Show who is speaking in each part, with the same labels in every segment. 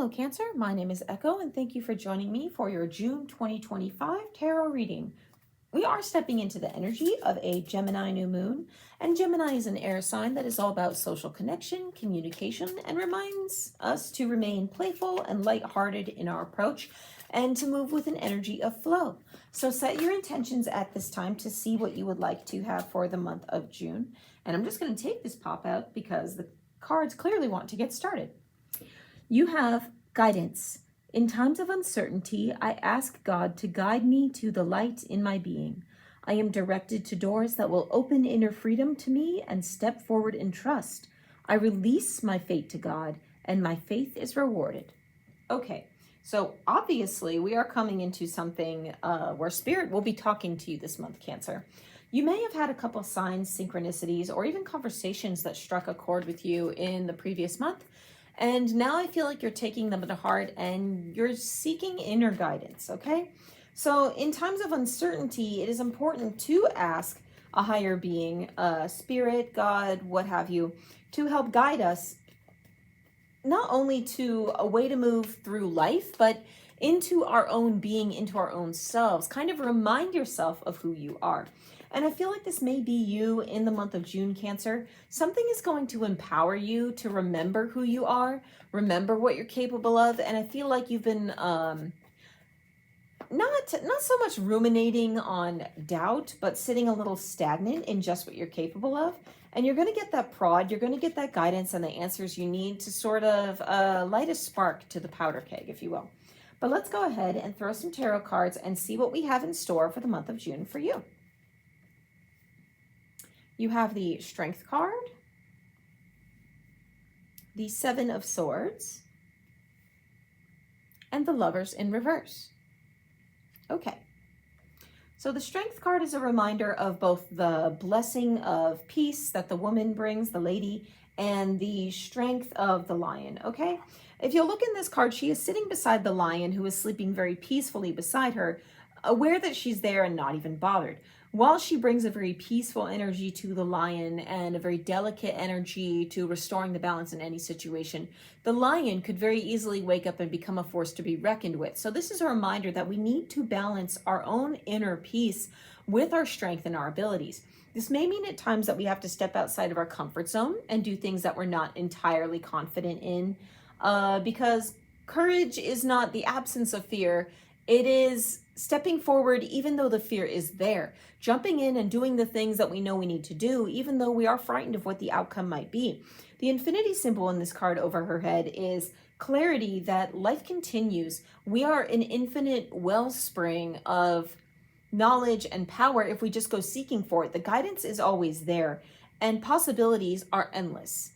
Speaker 1: Hello, Cancer. My name is Echo, and thank you for joining me for your June 2025 tarot reading. We are stepping into the energy of a Gemini new moon, and Gemini is an air sign that is all about social connection, communication, and reminds us to remain playful and lighthearted in our approach and to move with an energy of flow. So set your intentions at this time to see what you would like to have for the month of June. And I'm just going to take this pop out because the cards clearly want to get started. You have guidance. In times of uncertainty, I ask God to guide me to the light in my being. I am directed to doors that will open inner freedom to me and step forward in trust. I release my fate to God, and my faith is rewarded. Okay, so obviously we are coming into something where Spirit will be talking to you this month, Cancer. You may have had a couple signs, synchronicities, or even conversations that struck a chord with you in the previous month. And now I feel like you're taking them to heart and you're seeking inner guidance, okay? So in times of uncertainty, it is important to ask a higher being, spirit, God, what have you, to help guide us not only to a way to move through life, but into our own being, into our own selves. Kind of remind yourself of who you are. And I feel like this may be you in the month of June, Cancer. Something is going to empower you to remember who you are, remember what you're capable of. And I feel like you've been not so much ruminating on doubt, but sitting a little stagnant in just what you're capable of. And you're going to get that prod, you're going to get that guidance and the answers you need to sort of light a spark to the powder keg, if you will. But let's go ahead and throw some tarot cards and see what we have in store for the month of June for you. You have the Strength card, the Seven of Swords, and the Lovers in reverse. Okay, so the Strength card is a reminder of both the blessing of peace that the woman brings, the lady, and the strength of the lion, okay? If you look in this card, she is sitting beside the lion who is sleeping very peacefully beside her, aware that she's there and not even bothered. While she brings a very peaceful energy to the lion and a very delicate energy to restoring the balance in any situation, the lion could very easily wake up and become a force to be reckoned with. So this is a reminder that we need to balance our own inner peace with our strength and our abilities. This may mean at times that we have to step outside of our comfort zone and do things that we're not entirely confident in, because courage is not the absence of fear. It is stepping forward even though the fear is there, jumping in and doing the things that we know we need to do, even though we are frightened of what the outcome might be. The infinity symbol in this card over her head is clarity that life continues. We are an infinite wellspring of knowledge and power if we just go seeking for it. The guidance is always there and possibilities are endless.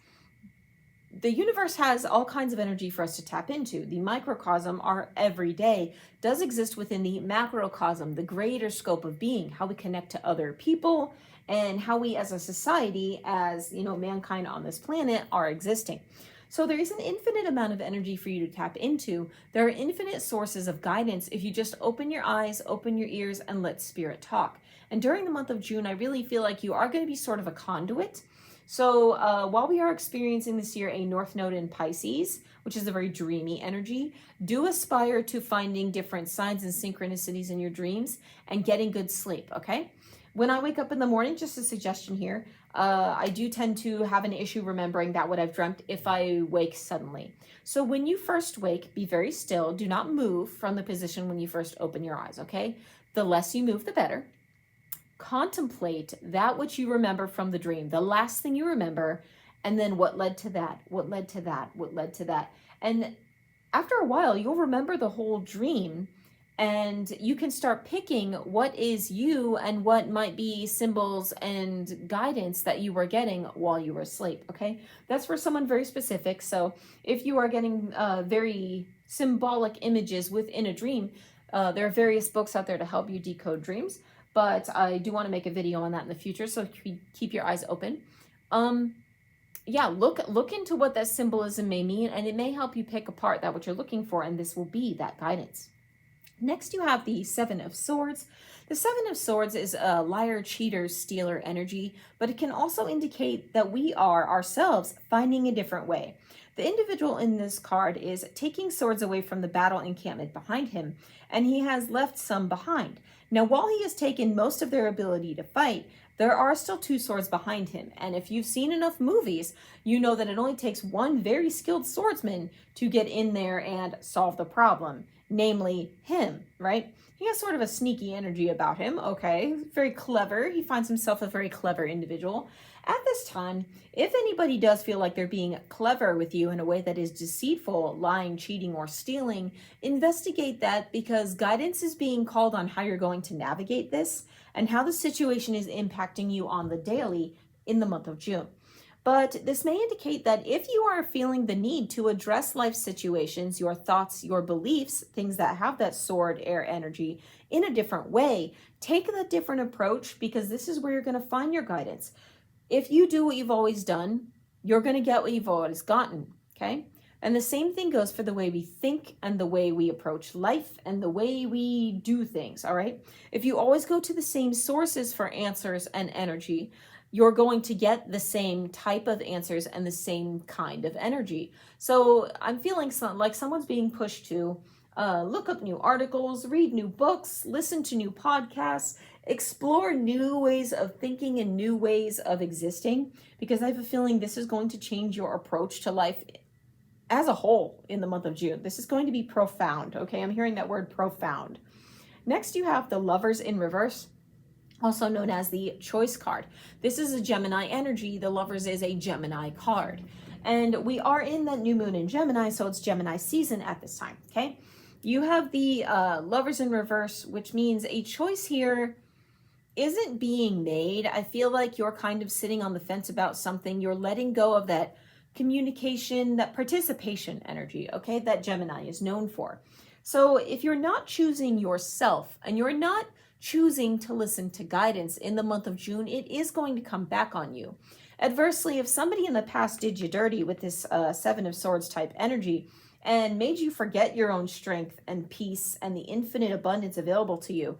Speaker 1: The universe has all kinds of energy for us to tap into. The microcosm, our everyday, does exist within the macrocosm, the greater scope of being, how we connect to other people and how we as a society, as mankind on this planet, are existing. So there is an infinite amount of energy for you to tap into. There are infinite sources of guidance if you just open your eyes, open your ears, and let spirit talk. And during the month of June, I really feel like you are going to be sort of a conduit. So while we are experiencing this year a North Node in Pisces, which is a very dreamy energy, do aspire to finding different signs and synchronicities in your dreams and getting good sleep, okay? When I wake up in the morning, just a suggestion here, I do tend to have an issue remembering that what I've dreamt if I wake suddenly. So when you first wake, be very still. Do not move from the position when you first open your eyes, okay? The less you move, the better. Contemplate that which you remember from the dream, the last thing you remember, and then what led to that, what led to that, what led to that. And after a while, you'll remember the whole dream and you can start picking what is you and what might be symbols and guidance that you were getting while you were asleep, okay? That's for someone very specific. So if you are getting very symbolic images within a dream, there are various books out there to help you decode dreams. But I do want to make a video on that in the future, so keep your eyes open. Yeah, look into what that symbolism may mean, and it may help you pick apart that what you're looking for, and this will be that guidance. Next, you have the Seven of Swords. The Seven of Swords is a liar, cheater, stealer energy, but it can also indicate that we are ourselves finding a different way. The individual in this card is taking swords away from the battle encampment behind him, and he has left some behind. Now, while he has taken most of their ability to fight, there are still two swords behind him, and if you've seen enough movies, you know that it only takes one very skilled swordsman to get in there and solve the problem, namely him, right? He has sort of a sneaky energy about him, okay? Very clever. He finds himself a very clever individual. At this time, if anybody does feel like they're being clever with you in a way that is deceitful, lying, cheating, or stealing, investigate that, because guidance is being called on how you're going to navigate this and how the situation is impacting you on the daily in the month of June. But this may indicate that if you are feeling the need to address life situations, your thoughts, your beliefs, things that have that sword air energy in a different way, take a different approach, because this is where you're going to find your guidance. If you do what you've always done, you're going to get what you've always gotten, okay? And the same thing goes for the way we think and the way we approach life and the way we do things, all right? If you always go to the same sources for answers and energy, you're going to get the same type of answers and the same kind of energy. So I'm feeling like someone's being pushed to look up new articles, read new books, listen to new podcasts, explore new ways of thinking and new ways of existing, because I have a feeling this is going to change your approach to life as a whole in the month of June. This is going to be profound, okay? I'm hearing that word profound. Next, you have the Lovers in reverse, also known as the Choice card. This is a Gemini energy. The Lovers is a Gemini card. And we are in that new moon in Gemini, so it's Gemini season at this time, okay? You have the Lovers in reverse, which means a choice here isn't being made. I feel like you're kind of sitting on the fence about something. You're letting go of that communication, that participation energy, okay, that Gemini is known for. So if you're not choosing yourself and you're not choosing to listen to guidance in the month of June, it is going to come back on you. Adversely, if somebody in the past did you dirty with this Seven of Swords type energy and made you forget your own strength and peace and the infinite abundance available to you,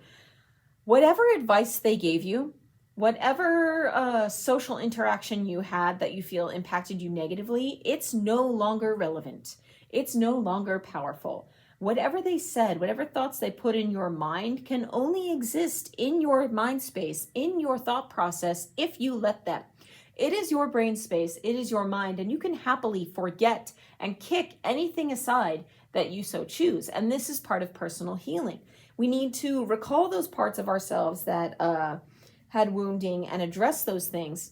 Speaker 1: whatever advice they gave you, whatever social interaction you had that you feel impacted you negatively, it's no longer relevant. It's no longer powerful. Whatever they said, whatever thoughts they put in your mind can only exist in your mind space, in your thought process, if you let them. It is your brain space, it is your mind, and you can happily forget and kick anything aside that you so choose. And this is part of personal healing. We need to recall those parts of ourselves that had wounding and address those things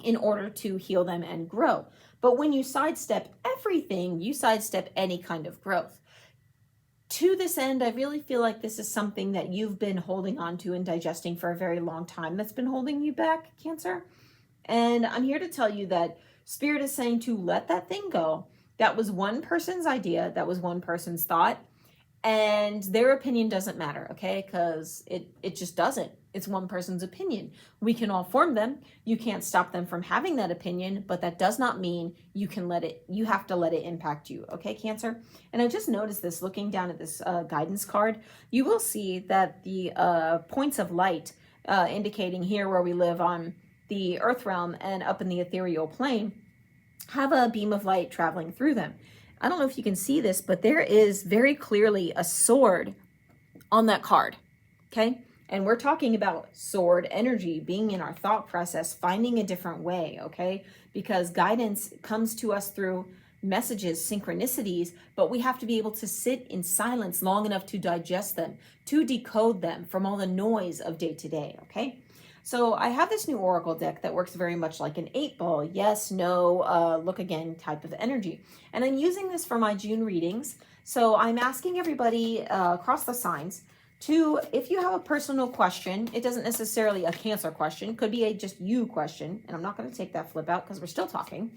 Speaker 1: in order to heal them and grow. But when you sidestep everything, you sidestep any kind of growth. To this end, I really feel like this is something that you've been holding on to and digesting for a very long time that's been holding you back, Cancer. And I'm here to tell you that Spirit is saying to let that thing go. That was one person's idea. That was one person's thought. And their opinion doesn't matter, okay? Because it just doesn't. It's one person's opinion. We can all form them. You can't stop them from having that opinion, but that does not mean you have to let it impact you, okay, Cancer? And I just noticed this looking down at this guidance card. You will see that the points of light indicating here where we live on the earth realm and up in the ethereal plane have a beam of light traveling through them. I don't know if you can see this, but there is very clearly a sword on that card, okay? And we're talking about sword energy, being in our thought process, finding a different way, okay? Because guidance comes to us through messages, synchronicities, but we have to be able to sit in silence long enough to digest them, to decode them from all the noise of day to day, okay? So I have this new Oracle deck that works very much like an 8-ball, yes, no, look again type of energy. And I'm using this for my June readings. So I'm asking everybody across the signs to, if you have a personal question, it doesn't necessarily a Cancer question, could be a just you question, and I'm not going to take that flip out because we're still talking.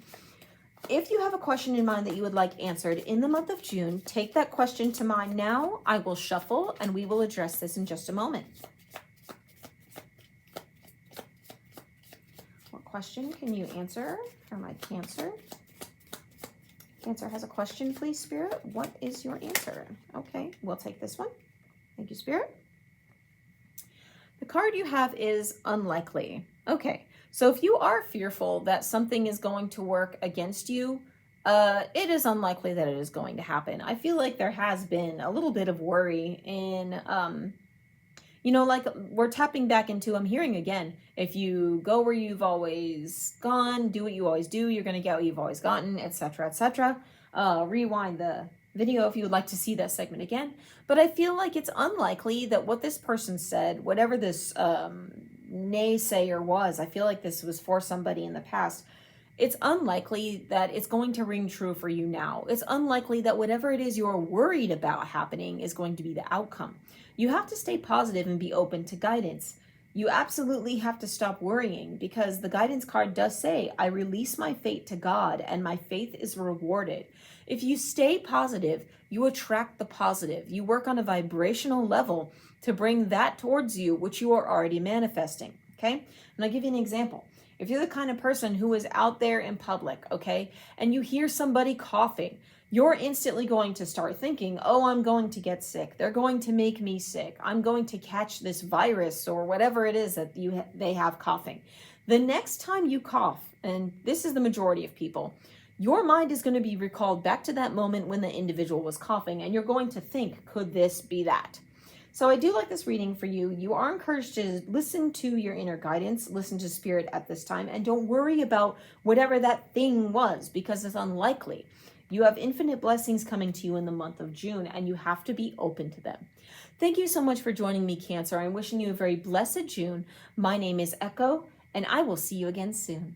Speaker 1: If you have a question in mind that you would like answered in the month of June, take that question to mind now. I will shuffle and we will address this in just a moment. What question can you answer for my Cancer? Cancer has a question, please, Spirit. What is your answer? Okay, we'll take this one. Thank you, Spirit. The card you have is unlikely. Okay, so if you are fearful that something is going to work against you, it is unlikely that it is going to happen. I feel like there has been a little bit of worry in, like we're tapping back into, I'm hearing again, if you go where you've always gone, do what you always do, you're going to get what you've always gotten, etc., etc. Rewind the video if you would like to see that segment again. But I feel like it's unlikely that what this person said, whatever this naysayer was, I feel like this was for somebody in the past. It's unlikely that it's going to ring true for you now. It's unlikely that whatever it is you're worried about happening is going to be the outcome. You have to stay positive and be open to guidance. You absolutely have to stop worrying, because the guidance card does say, I release my fate to God and my faith is rewarded. If you stay positive, you attract the positive. You work on a vibrational level to bring that towards you, which you are already manifesting. Okay? And I'll give you an example. If you're the kind of person who is out there in public, okay, and you hear somebody coughing, you're instantly going to start thinking, oh, I'm going to get sick. They're going to make me sick. I'm going to catch this virus or whatever it is that they have coughing. The next time you cough, and this is the majority of people, your mind is going to be recalled back to that moment when the individual was coughing, and you're going to think, could this be that? So I do like this reading for you. You are encouraged to listen to your inner guidance, listen to Spirit at this time, and don't worry about whatever that thing was, because it's unlikely. You have infinite blessings coming to you in the month of June, and you have to be open to them. Thank you so much for joining me, Cancer. I'm wishing you a very blessed June. My name is Echo, and I will see you again soon.